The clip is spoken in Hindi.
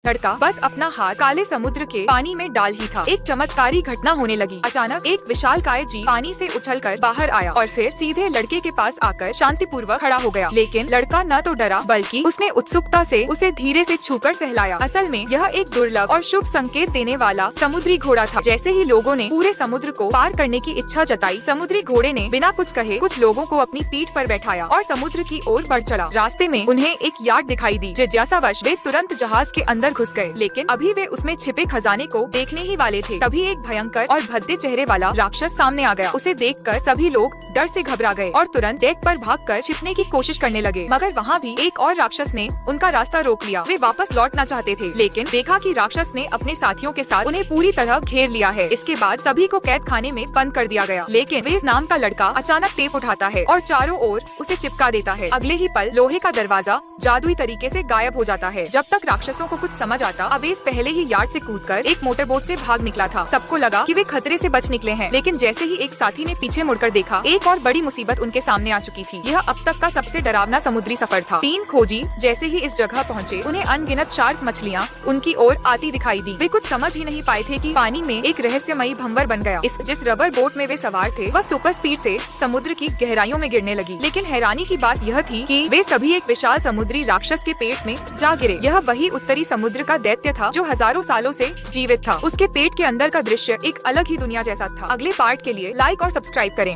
लड़का बस अपना हाथ काले समुद्र के पानी में डाल ही था, एक चमत्कारी घटना होने लगी। अचानक एक विशालकाय जीव पानी से उछलकर बाहर आया और फिर सीधे लड़के के पास आकर शांतिपूर्वक खड़ा हो गया। लेकिन लड़का न तो डरा बल्कि उसने उत्सुकता से उसे धीरे से छूकर सहलाया। असल में यह एक दुर्लभ और शुभ संकेत देने वाला समुद्री घोड़ा था। जैसे ही लोगों ने पूरे समुद्र को पार करने की इच्छा जताई, समुद्री घोड़े ने बिना कुछ कहे कुछ लोगों को अपनी पीठ पर बैठाया और समुद्र की ओर बढ़ चला। रास्ते में उन्हें एक यार्ड दिखाई दी। जिज्ञासावश वे तुरंत जहाज के अंदर घुस गए, लेकिन अभी वे उसमें छिपे खजाने को देखने ही वाले थे। तभी एक भयंकर और भद्दे चेहरे वाला राक्षस सामने आ गया। उसे देखकर सभी लोग डर से घबरा गए और तुरंत डेक पर भागकर छिपने की कोशिश करने लगे। मगर वहाँ भी एक और राक्षस ने उनका रास्ता रोक लिया। वे वापस लौटना चाहते थे, लेकिन देखा कि राक्षस ने अपने साथियों के साथ उन्हें पूरी तरह घेर लिया है। इसके बाद सभी को कैद खाने में बंद कर दिया गया। लेकिन वेज नाम का लड़का अचानक टेप उठाता है और चारों ओर उसे चिपका देता है। अगले ही पल लोहे का दरवाजा जादुई तरीके से गायब हो जाता है। जब तक राक्षसों को कुछ समझ आता, अवेज पहले ही यार्ड से कूदकर एक मोटरबोट से भाग निकला था। सबको लगा कि वे खतरे से बच निकले हैं, लेकिन जैसे ही एक साथी ने पीछे मुड़कर देखा, एक और बड़ी मुसीबत उनके सामने आ चुकी थी। यह अब तक का सबसे डरावना समुद्री सफर था। 3 खोजी जैसे ही इस जगह पहुँचे, उन्हें अनगिनत शार्क मछलियाँ उनकी ओर आती दिखाई दी। वे कुछ समझ ही नहीं पाए थे कि पानी में एक रहस्यमयी भंवर बन गया। जिस रबर बोट में वे सवार थे, वह सुपर स्पीड से समुद्र की गहराइयों में गिरने लगी। लेकिन हैरानी की बात यह थी कि वे सभी एक विशाल समुद्री राक्षस के पेट में जा गिरे। यह वही उत्तरी समुद्र का दैत्य था जो हजारों सालों से जीवित था। उसके पेट के अंदर का दृश्य एक अलग ही दुनिया जैसा था। अगले पार्ट के लिए लाइक और सब्सक्राइब करें।